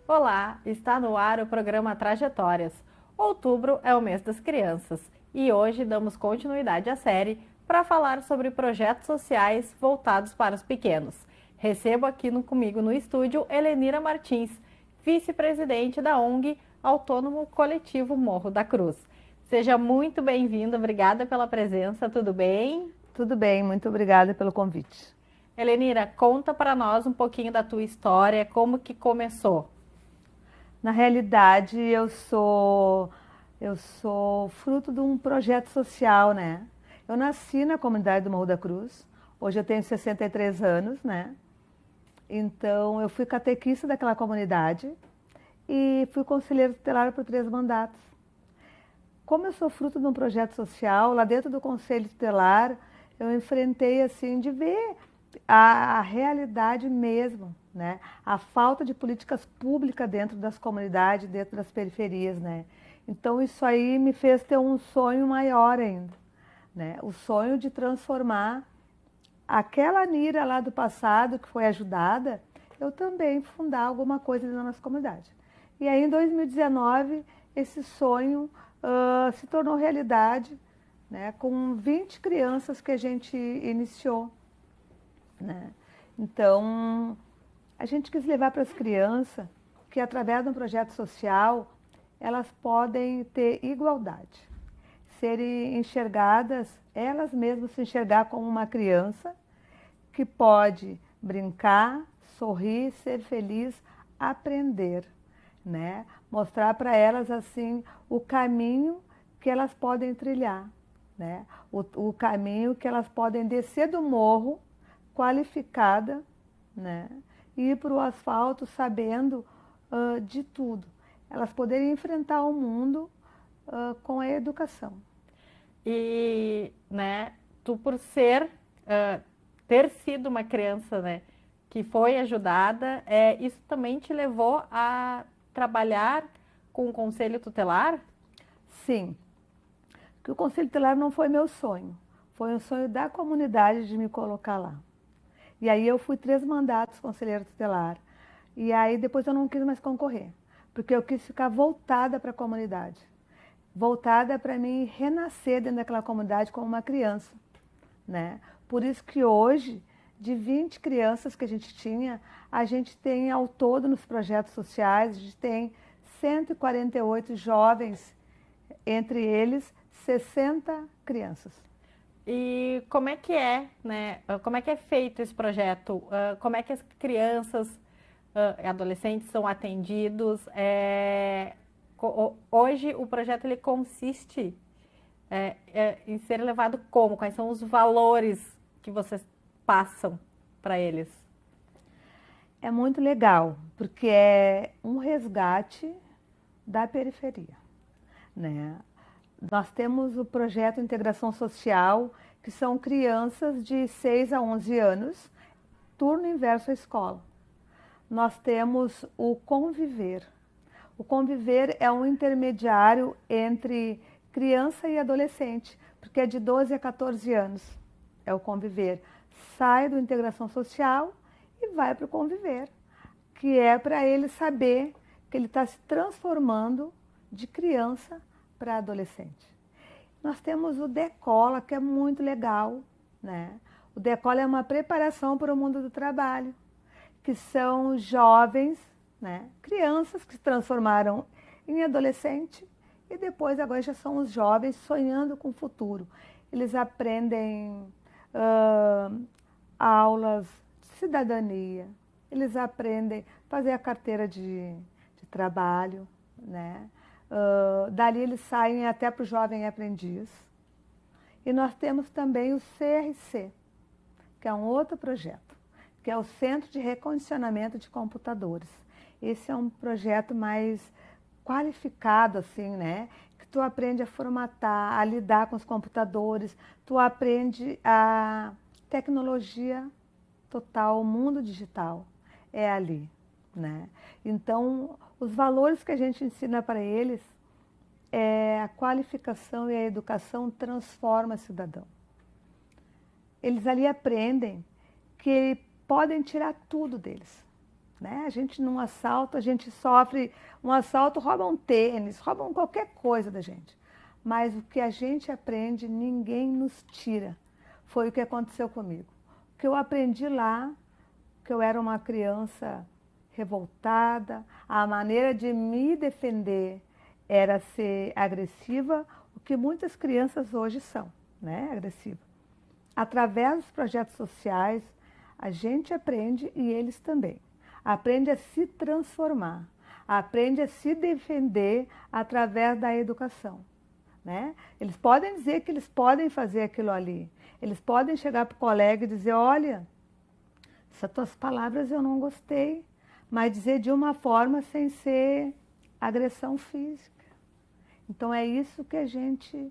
Olá, está no ar o programa Trajetórias. Outubro é o mês das crianças e hoje damos continuidade à série para falar sobre projetos sociais voltados para os pequenos. Recebo aqui comigo no estúdio Helenira Martins, vice-presidente da ONG Autônomo Coletivo Morro da Cruz. Seja muito bem-vinda, obrigada pela presença, tudo bem? Tudo bem, muito obrigada pelo convite. Helenira, conta para nós um pouquinho da tua história, como que começou. Na realidade, eu sou fruto de um projeto social, né? Eu nasci na comunidade do Morro da Cruz. Hoje eu tenho 63 anos, né? Então, eu fui catequista daquela comunidade e fui conselheiro tutelar por 3 mandatos. Como eu sou fruto de um projeto social, lá dentro do Conselho Tutelar, eu enfrentei, assim, de ver a realidade mesmo, né? A falta de políticas públicas dentro das comunidades, dentro das periferias, né? Então, isso aí me fez ter um sonho maior ainda, né? O sonho de transformar aquela Nira lá do passado, que foi ajudada, eu também fundar alguma coisa na nossa comunidade. E aí, em 2019, esse sonho se tornou realidade, né, com 20 crianças que a gente iniciou, né? Então, a gente quis levar para as crianças que, através de um projeto social, elas podem ter igualdade, serem enxergadas, elas mesmas se enxergar como uma criança que pode brincar, sorrir, ser feliz, aprender, né? Mostrar para elas assim o caminho que elas podem trilhar, né? O caminho que elas podem descer do morro qualificada, né? E ir para o asfalto sabendo de tudo. Elas poderem enfrentar o mundo com a educação. E, né, tu por ser, ter sido uma criança, né, que foi ajudada, isso também te levou a trabalhar com o Conselho Tutelar? Sim, que o Conselho Tutelar não foi meu sonho, foi um sonho da comunidade de me colocar lá. E aí eu fui 3 mandatos conselheiro tutelar. E aí depois eu não quis mais concorrer, porque eu quis ficar voltada para a comunidade, voltada para mim renascer dentro daquela comunidade como uma criança, né? Por isso que hoje, de 20 crianças que a gente tem ao todo nos projetos sociais, a gente tem 148 jovens, entre eles 60 crianças. E como é que é, né? Como é que é feito esse projeto? Como é que as crianças e adolescentes são atendidos? Hoje o projeto ele consiste em ser levado como? Quais são os valores que vocês passam para eles? É muito legal, porque é um resgate da periferia, né? Nós temos o projeto Integração Social, que são crianças de 6 a 11 anos, turno inverso à escola. Nós temos o Conviver. O Conviver é um intermediário entre criança e adolescente, porque é de 12 a 14 anos. É o Conviver. Sai do Integração Social e vai para o Conviver, que é para ele saber que ele está se transformando de criança para adolescente. Nós temos o Decola, que é muito legal, né? O Decola é uma preparação para o mundo do trabalho, que são jovens, né? Crianças que se transformaram em adolescente e depois agora já são os jovens sonhando com o futuro. Eles aprendem aulas de cidadania, eles aprendem a fazer a carteira de trabalho, né? Dali eles saem até para o jovem aprendiz. E nós temos também o CRC, que é um outro projeto, que é o Centro de Recondicionamento de Computadores. Esse é um projeto mais qualificado, assim, né? Que tu aprende a formatar, a lidar com os computadores, tu aprende a tecnologia total, o mundo digital é ali, né? Então, os valores que a gente ensina para eles é a qualificação e a educação transforma cidadão. Eles ali aprendem que podem tirar tudo deles, né? A gente num assalto, a gente sofre um assalto, roubam um tênis, roubam qualquer coisa da gente. Mas o que a gente aprende, ninguém nos tira. Foi o que aconteceu comigo. O que eu aprendi lá, que eu era uma criança revoltada, a maneira de me defender era ser agressiva, o que muitas crianças hoje são, né? Agressiva. Através dos projetos sociais, a gente aprende e eles também. Aprende a se transformar, aprende a se defender através da educação, né? Eles podem dizer que eles podem fazer aquilo ali. Eles podem chegar para o colega e dizer, olha, essas tuas palavras eu não gostei, mas dizer de uma forma sem ser agressão física. Então é isso que a gente,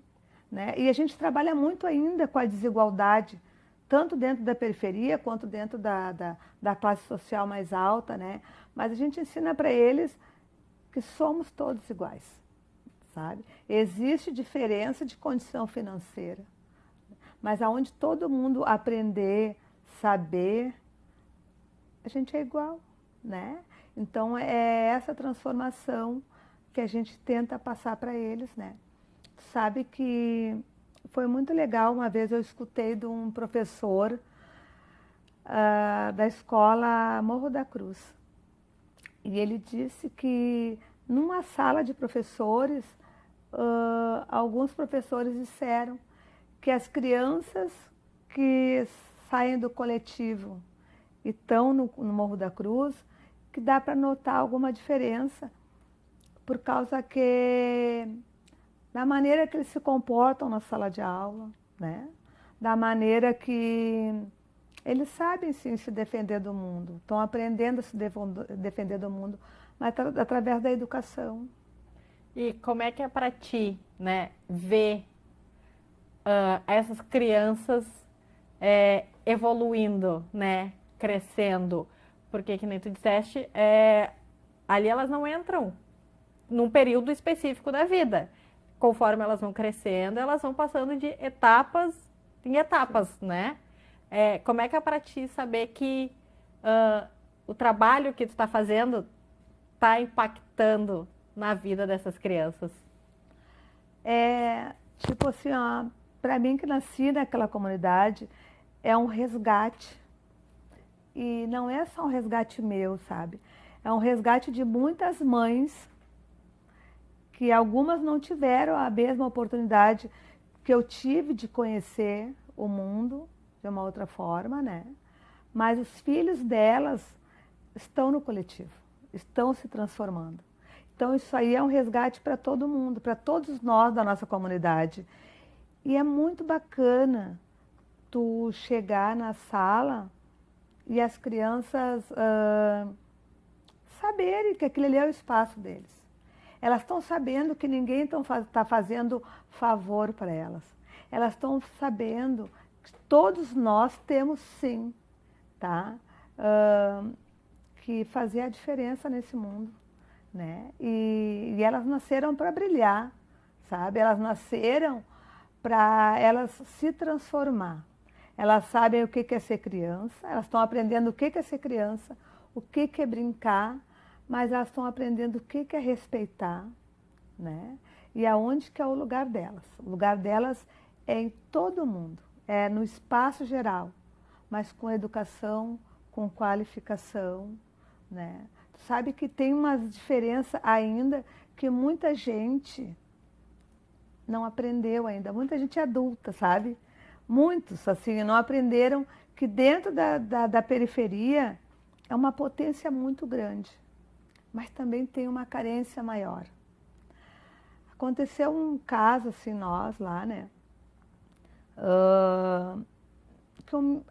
né? E a gente trabalha muito ainda com a desigualdade, tanto dentro da periferia quanto dentro da classe social mais alta, né? Mas a gente ensina para eles que somos todos iguais, sabe? Existe diferença de condição financeira, mas aonde todo mundo aprender, saber, a gente é igual, né? Então é essa transformação que a gente tenta passar para eles, né? Sabe que foi muito legal, uma vez eu escutei de um professor da escola Morro da Cruz. E ele disse que numa sala de professores, alguns professores disseram que as crianças que saem do coletivo e estão no Morro da Cruz, que dá para notar alguma diferença, por causa que da maneira que eles se comportam na sala de aula, né? Da maneira que eles sabem sim se defender do mundo, estão aprendendo a se defender do mundo, mas através da educação. E como é que é para ti, né, ver essas crianças evoluindo, né, crescendo? Porque, que nem tu disseste, ali elas não entram num período específico da vida. Conforme elas vão crescendo, elas vão passando de etapas em etapas, né? Como é que é para ti saber que o trabalho que tu está fazendo está impactando na vida dessas crianças? Tipo assim, para mim que nasci naquela comunidade, é um resgate. E não é só um resgate meu, sabe? É um resgate de muitas mães que algumas não tiveram a mesma oportunidade que eu tive de conhecer o mundo de uma outra forma, né? Mas os filhos delas estão no coletivo, estão se transformando. Então isso aí é um resgate para todo mundo, para todos nós da nossa comunidade. E é muito bacana tu chegar na sala e as crianças saberem que aquele ali é o espaço deles. Elas estão sabendo que ninguém está fazendo favor para elas. Elas estão sabendo que todos nós temos sim, tá? Que fazer a diferença nesse mundo, né? E elas nasceram para brilhar, sabe? Elas nasceram para elas se transformar. Elas sabem o que é ser criança, elas estão aprendendo o que é ser criança, o que é brincar, mas elas estão aprendendo o que é respeitar, né? E aonde que é o lugar delas. O lugar delas é em todo mundo, é no espaço geral, mas com educação, com qualificação, né? Sabe que tem uma diferença ainda que muita gente não aprendeu ainda, muita gente adulta, sabe? Muitos, assim, não aprenderam que dentro da periferia é uma potência muito grande, mas também tem uma carência maior. Aconteceu um caso, assim, nós lá, né?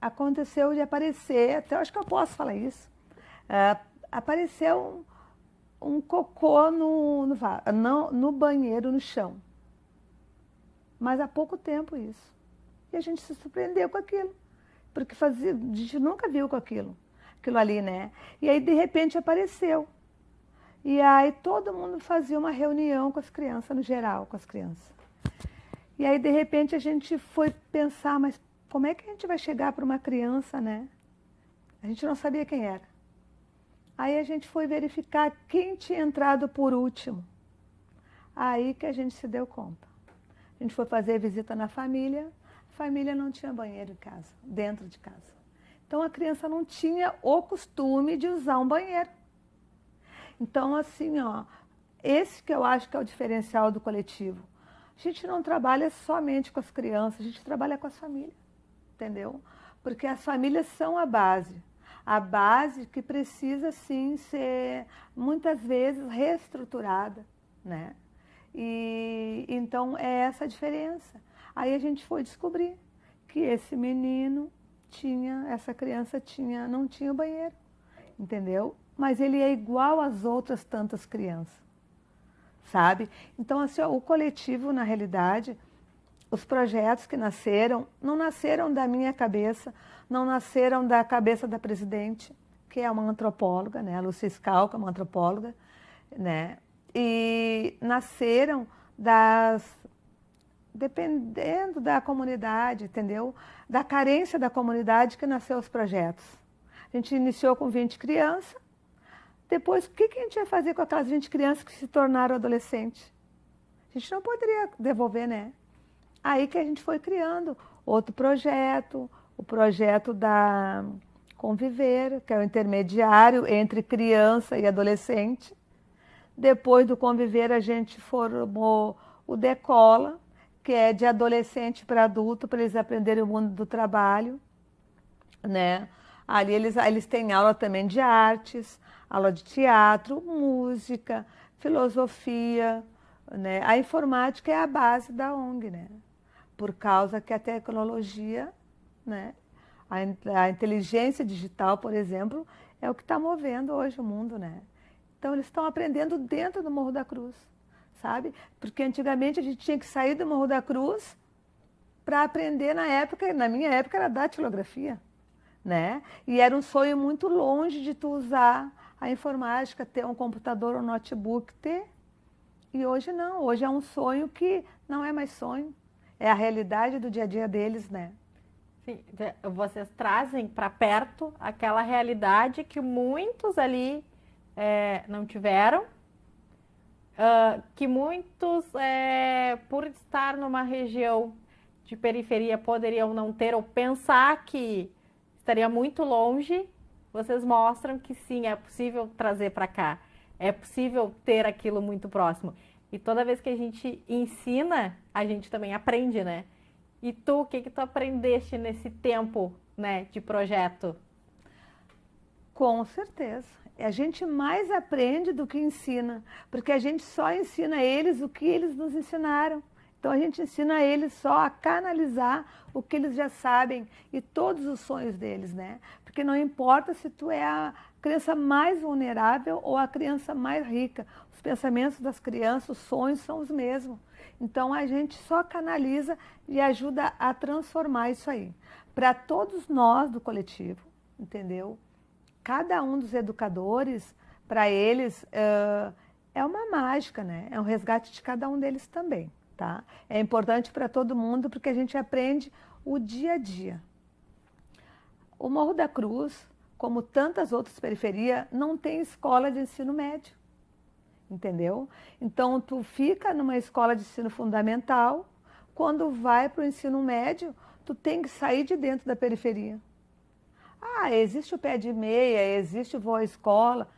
Aconteceu de aparecer, até eu acho que eu posso falar isso, apareceu um cocô no banheiro, no chão. Mas há pouco tempo isso. E a gente se surpreendeu com aquilo, porque a gente nunca viu com aquilo ali, né? E aí, de repente, apareceu. E aí todo mundo fazia uma reunião com as crianças, no geral, com as crianças. E aí, de repente, a gente foi pensar, mas como é que a gente vai chegar para uma criança, né? A gente não sabia quem era. Aí a gente foi verificar quem tinha entrado por último. Aí que a gente se deu conta. A gente foi fazer visita na família, a família não tinha banheiro em casa, dentro de casa. Então a criança não tinha o costume de usar um banheiro. Então, assim, ó, esse que eu acho que é o diferencial do coletivo. A gente não trabalha somente com as crianças, a gente trabalha com as famílias, entendeu? Porque as famílias são a base que precisa, sim, ser, muitas vezes, reestruturada, né? E então é essa a diferença. Aí a gente foi descobrir que esse menino essa criança não tinha banheiro, entendeu? Mas ele é igual às outras tantas crianças, sabe? Então, assim, ó, o coletivo, na realidade, os projetos que nasceram, não nasceram da minha cabeça, não nasceram da cabeça da presidente, que é uma antropóloga, né? A Lúcia Scalca, uma antropóloga, né? E nasceram dependendo da comunidade, entendeu? Da carência da comunidade que nasceu os projetos. A gente iniciou com 20 crianças, depois o que a gente ia fazer com aquelas 20 crianças que se tornaram adolescentes? A gente não poderia devolver, né? Aí que a gente foi criando outro projeto, o projeto da Conviver, que é o intermediário entre criança e adolescente. Depois do Conviver, a gente formou o Decola, que é de adolescente para adulto, para eles aprenderem o mundo do trabalho, né? Ali eles têm aula também de artes, aula de teatro, música, filosofia, né? A informática é a base da ONG, né? Por causa que a tecnologia, né? A inteligência digital, por exemplo, é o que está movendo hoje o mundo, né? Então, eles estão aprendendo dentro do Morro da Cruz, sabe? Porque antigamente a gente tinha que sair do Morro da Cruz para aprender na minha época era datilografia, né? E era um sonho muito longe de tu usar a informática, ter um computador ou um notebook, E hoje não, hoje é um sonho que não é mais sonho, é a realidade do dia a dia deles, né? Sim, vocês trazem para perto aquela realidade que muitos ali não tiveram, que muitos, por estar numa região de periferia, poderiam não ter ou pensar que estaria muito longe. Vocês mostram que sim, é possível trazer para cá, é possível ter aquilo muito próximo. E toda vez que a gente ensina, a gente também aprende, né? E tu, o que tu aprendeste nesse tempo, né, de projeto? Com certeza. A gente mais aprende do que ensina, porque a gente só ensina a eles o que eles nos ensinaram. Então a gente ensina a eles só a canalizar o que eles já sabem e todos os sonhos deles, né? Porque não importa se tu é a criança mais vulnerável ou a criança mais rica, os pensamentos das crianças, os sonhos são os mesmos. Então a gente só canaliza e ajuda a transformar isso aí. Para todos nós do coletivo, entendeu? Cada um dos educadores, para eles, é uma mágica, né? É um resgate de cada um deles também, tá? É importante para todo mundo porque a gente aprende o dia a dia. O Morro da Cruz, como tantas outras periferias, não tem escola de ensino médio, entendeu? Então, tu fica numa escola de ensino fundamental, quando vai para o ensino médio, tu tem que sair de dentro da periferia. Ah, existe o pé de meia, existe o voo à escola.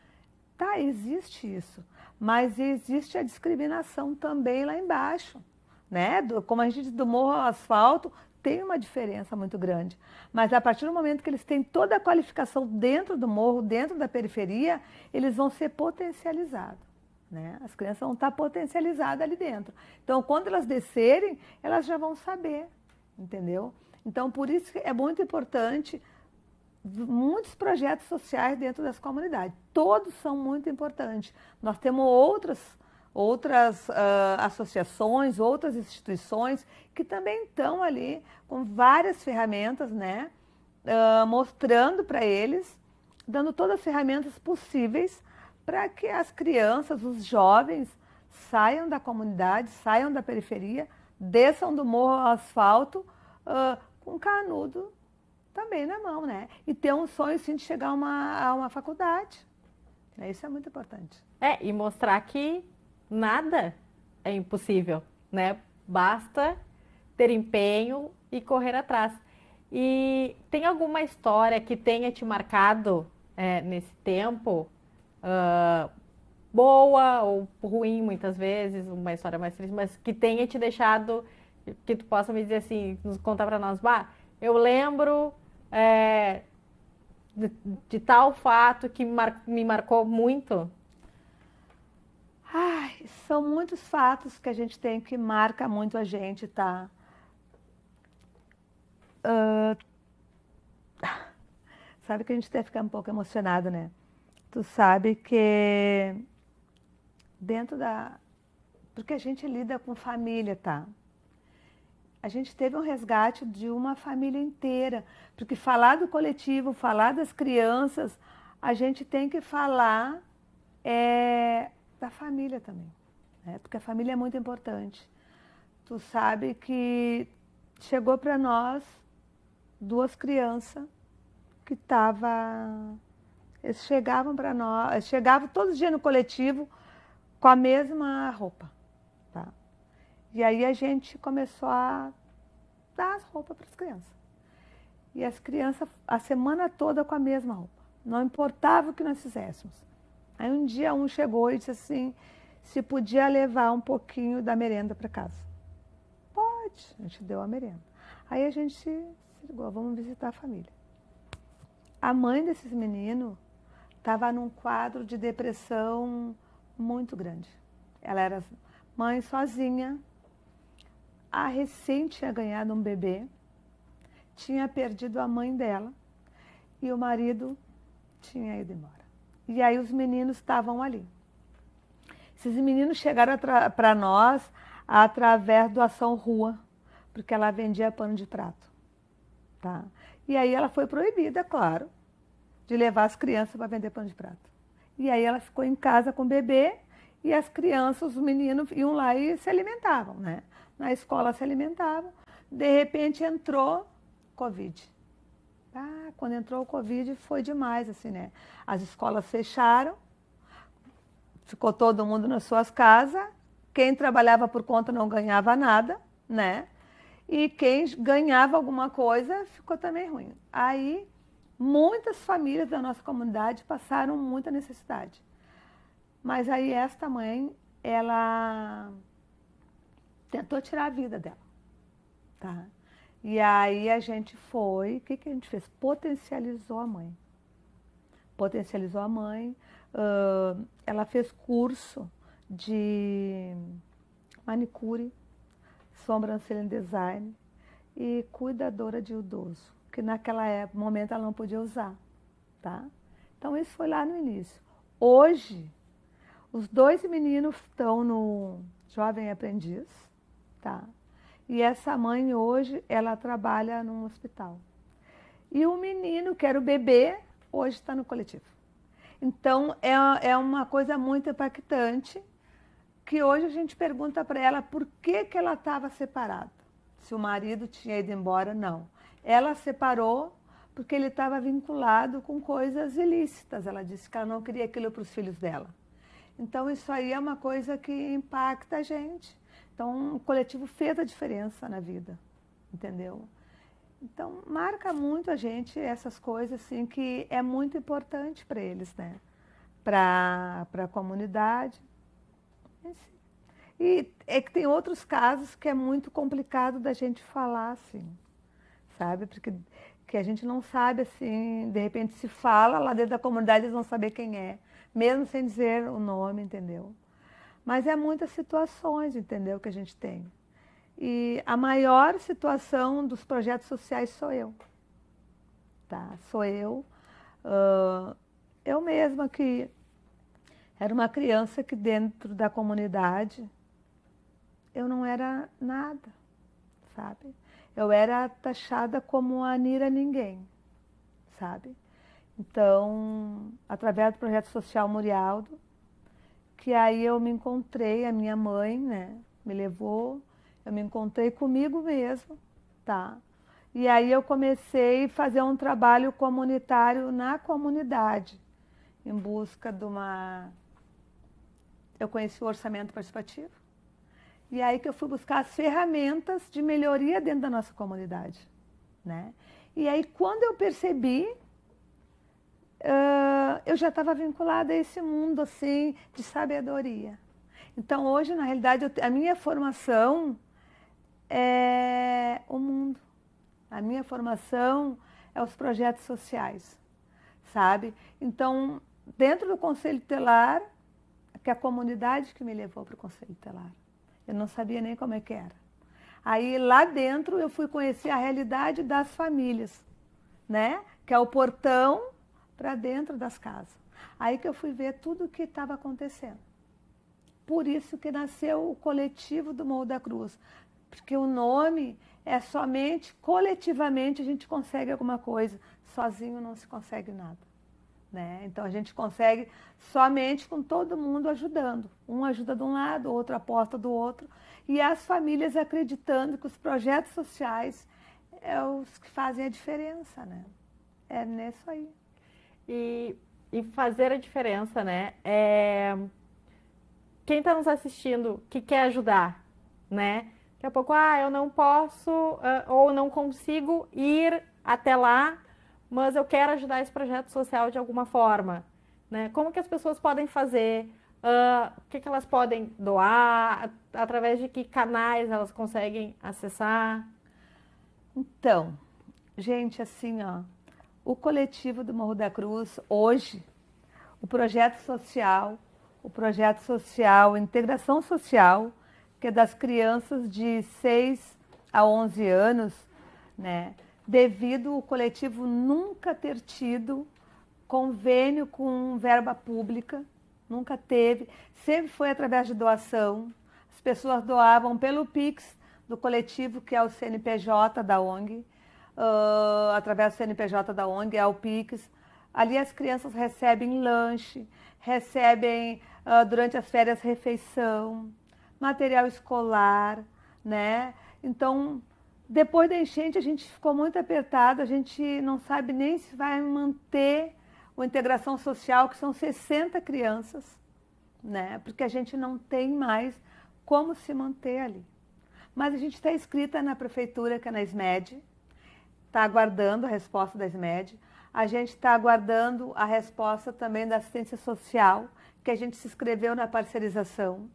Tá, existe isso. Mas existe a discriminação também lá embaixo, né? Como a gente diz, do morro ao asfalto, tem uma diferença muito grande. Mas a partir do momento que eles têm toda a qualificação dentro do morro, dentro da periferia, eles vão ser potencializados, né? As crianças vão estar potencializadas ali dentro. Então, quando elas descerem, elas já vão saber, entendeu? Então, por isso que é muito importante muitos projetos sociais dentro das comunidades. Todos são muito importantes. Nós temos outras associações, outras instituições que também estão ali com várias ferramentas, né? Mostrando para eles, dando todas as ferramentas possíveis para que as crianças, os jovens, saiam da comunidade, saiam da periferia, desçam do morro ao asfalto com canudo também na mão, né? E ter um sonho, sim, de chegar a uma faculdade, Isso é muito importante. E mostrar que nada é impossível, né? Basta ter empenho e correr atrás. E tem alguma história que tenha te marcado nesse tempo? Boa ou ruim, muitas vezes, uma história mais triste, mas que tenha te deixado, que tu possa me dizer assim, nos contar para nós, eu lembro de tal fato que me marcou muito. Ai, são muitos fatos que a gente tem que marca muito a gente, tá? Sabe que a gente deve ficar um pouco emocionado, né? Tu sabe que dentro da... Porque a gente lida com família, tá? A gente teve um resgate de uma família inteira. Porque falar do coletivo, falar das crianças, a gente tem que falar da família também, né? Porque a família é muito importante. Tu sabe que chegou para nós 2 crianças que eles chegavam para nós, chegavam todos os dias no coletivo com a mesma roupa, tá? E aí a gente começou a dar as roupas para as crianças. E as crianças a semana toda com a mesma roupa, não importava o que nós fizéssemos. Aí um dia um chegou e disse assim, se podia levar um pouquinho da merenda para casa. Pode, a gente deu a merenda. Aí a gente se ligou, vamos visitar a família. A mãe desses meninos estava num quadro de depressão muito grande. Ela era mãe sozinha, recém tinha ganhado um bebê, tinha perdido a mãe dela e o marido tinha ido embora. E aí os meninos estavam ali. Esses meninos chegaram para nós através do Ação Rua, porque ela vendia pano de prato. Tá? E aí ela foi proibida, claro, de levar as crianças para vender pano de prato. E aí ela ficou em casa com o bebê e as crianças, os meninos iam lá e se alimentavam, né? Na escola se alimentavam. De repente entrou Covid. Quando entrou o Covid foi demais, assim, né? As escolas fecharam, ficou todo mundo nas suas casas, quem trabalhava por conta não ganhava nada, né? E quem ganhava alguma coisa ficou também ruim. Aí, muitas famílias da nossa comunidade passaram muita necessidade. Mas aí esta mãe, ela tentou tirar a vida dela, tá? E aí a gente foi, o que a gente fez? Potencializou a mãe. Potencializou a mãe, ela fez curso de manicure, sobrancelha em design e cuidadora de idoso, que naquela momento ela não podia usar, tá? Então isso foi lá no início. Hoje, os 2 meninos estão no Jovem Aprendiz, tá? E essa mãe hoje, ela trabalha num hospital. E o menino, que era o bebê, hoje está no coletivo. Então, é uma coisa muito impactante, que hoje a gente pergunta para ela por que ela estava separada. Se o marido tinha ido embora, não. Ela separou porque ele estava vinculado com coisas ilícitas. Ela disse que ela não queria aquilo para os filhos dela. Então, isso aí é uma coisa que impacta a gente. Então, o coletivo fez a diferença na vida, entendeu? Então, marca muito a gente essas coisas, assim, que é muito importante para eles, né? Para a comunidade. E é que tem outros casos que é muito complicado da gente falar, assim, sabe? Porque que a gente não sabe, assim, de repente se fala, lá dentro da comunidade eles vão saber quem é, mesmo sem dizer o nome, entendeu? Mas é muitas situações, entendeu, que a gente tem. E a maior situação dos projetos sociais sou eu. Tá? Sou eu. Eu mesma que era uma criança que dentro da comunidade eu não era nada, sabe? Eu era taxada como a Nira Ninguém, sabe? Então, através do projeto social Murialdo, que aí eu me encontrei, a minha mãe, né, me levou, eu me encontrei comigo mesmo, tá? E aí eu comecei a fazer um trabalho comunitário na comunidade. em busca de uma... Eu conheci o orçamento participativo. E aí que eu fui buscar as ferramentas de melhoria dentro da nossa comunidade, né? E aí, quando eu percebi, eu já estava vinculada a esse mundo, assim, de sabedoria. Então, hoje, na realidade, a minha formação é o mundo. A minha formação é os projetos sociais, sabe? Então, dentro do Conselho Tutelar, que é a comunidade que me levou para o Conselho Tutelar. Eu não sabia nem como é que era. Aí, lá dentro, eu fui conhecer a realidade das famílias, né? Que é o portão para dentro das casas. Aí que eu fui ver tudo o que estava acontecendo. Por isso que nasceu o coletivo do Morro da Cruz. Porque o nome é somente, coletivamente, a gente consegue alguma coisa. Sozinho não se consegue nada, né? Então, a gente consegue somente com todo mundo ajudando. Um ajuda de um lado, o outro aposta do outro. E as famílias acreditando que os projetos sociais é os que fazem a diferença, né? É nisso aí. E fazer a diferença, né? Quem está nos assistindo que quer ajudar, né? Daqui a pouco, eu não posso ou não consigo ir até lá, mas eu quero ajudar esse projeto social de alguma forma, né? Como que as pessoas podem fazer? O que elas podem doar? Através de que canais elas conseguem acessar? Então, gente, assim, ó, o coletivo do Morro da Cruz, hoje, o projeto social, integração social, que é das crianças de 6 a 11 anos, né? Devido ao coletivo nunca ter tido convênio com verba pública, nunca teve, sempre foi através de doação. As pessoas doavam pelo Pix do coletivo, que é o CNPJ da ONG, através do CNPJ da ONG, é o Pix. Ali as crianças recebem lanche, recebem durante as férias refeição, material escolar, né? Então, depois da enchente a gente ficou muito apertado, a gente não sabe nem se vai manter a integração social, que são 60 crianças, né? Porque a gente não tem mais como se manter ali. Mas a gente está inscrita na prefeitura, que é na SMED, está aguardando a resposta da SMED. A gente está aguardando a resposta também da assistência social, que a gente se inscreveu na parcerização,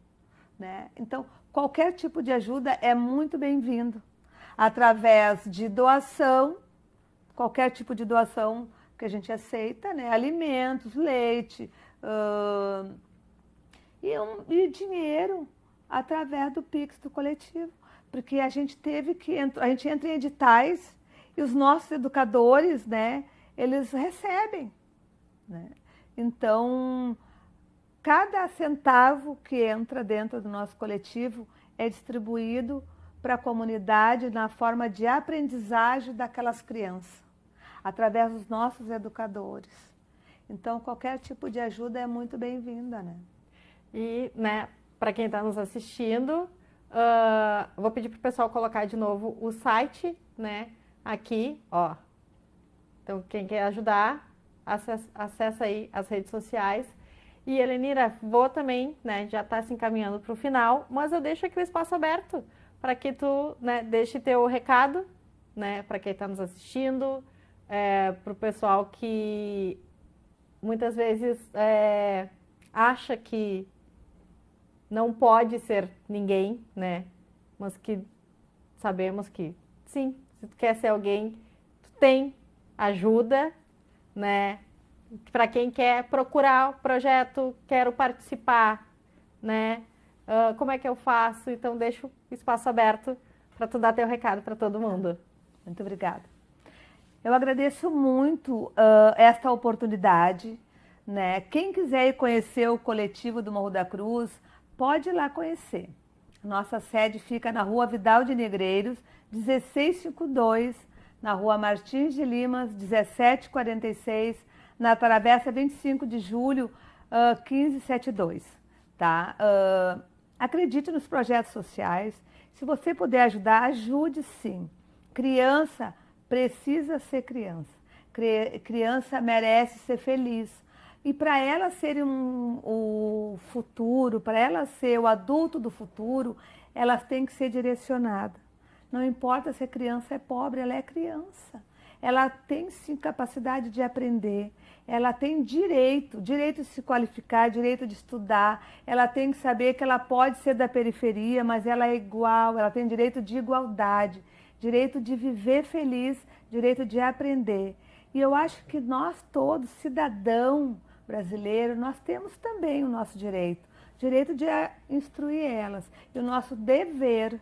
né? Então, qualquer tipo de ajuda é muito bem-vindo. Através de doação, qualquer tipo de doação que a gente aceita, né? Alimentos, leite e dinheiro através do Pix do coletivo. Porque a gente a gente entra em editais e os nossos educadores, né, eles recebem, né? Então, cada centavo que entra dentro do nosso coletivo é distribuído para a comunidade na forma de aprendizagem daquelas crianças, através dos nossos educadores. Então, qualquer tipo de ajuda é muito bem-vinda, né? E, né, para quem está nos assistindo, vou pedir para o pessoal colocar de novo o site, né, aqui, ó. Então, quem quer ajudar, acessa aí as redes sociais. E, Helenira, vou também, né, já está se encaminhando para o final, mas eu deixo aqui o espaço aberto para que tu, né, deixe teu recado, né, para quem está nos assistindo, para o pessoal que muitas vezes acha que não pode ser ninguém, né, mas que sabemos que sim, se tu quer ser alguém, tu tem ajuda, né? Para quem quer procurar o projeto, quero participar, né? Como é que eu faço? Então, deixo o espaço aberto para tu dar teu recado para todo mundo. Muito obrigada. Eu agradeço muito esta oportunidade, né? Quem quiser ir conhecer o coletivo do Morro da Cruz, pode ir lá conhecer. Nossa sede fica na Rua Vidal de Negreiros, 1652, na Rua Martins de Limas, 1746, na Travessa 25 de Julho, 1572. Tá? Acredite nos projetos sociais. Se você puder ajudar, ajude sim. Criança precisa ser criança. Criança merece ser feliz. E para ela ser o futuro, para ela ser o adulto do futuro, elas têm que ser direcionadas. Não importa se a criança é pobre, ela é criança. Ela tem sim capacidade de aprender, ela tem direito de se qualificar, direito de estudar, ela tem que saber que ela pode ser da periferia, mas ela é igual, ela tem direito de igualdade, direito de viver feliz, direito de aprender. E eu acho que nós todos, cidadão brasileiro, nós temos também o nosso direito de instruir elas, e o nosso dever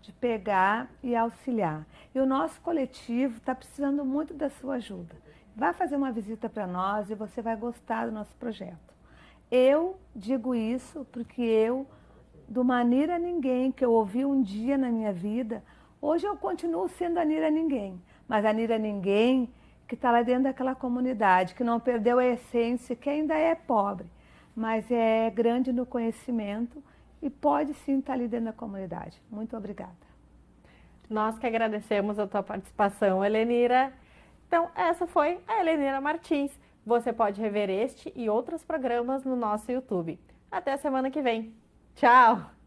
de pegar e auxiliar. E o nosso coletivo está precisando muito da sua ajuda. Vai fazer uma visita para nós e você vai gostar do nosso projeto. Eu digo isso porque eu, do Maneira Ninguém, que eu ouvi um dia na minha vida, hoje eu continuo sendo a Nira Ninguém, mas a Nira Ninguém que está lá dentro daquela comunidade, que não perdeu a essência, que ainda é pobre, mas é grande no conhecimento e pode sim estar ali dentro da comunidade. Muito obrigada. Nós que agradecemos a tua participação, Helenira. Então, essa foi a Helenira Martins. Você pode rever este e outros programas no nosso YouTube. Até a semana que vem. Tchau!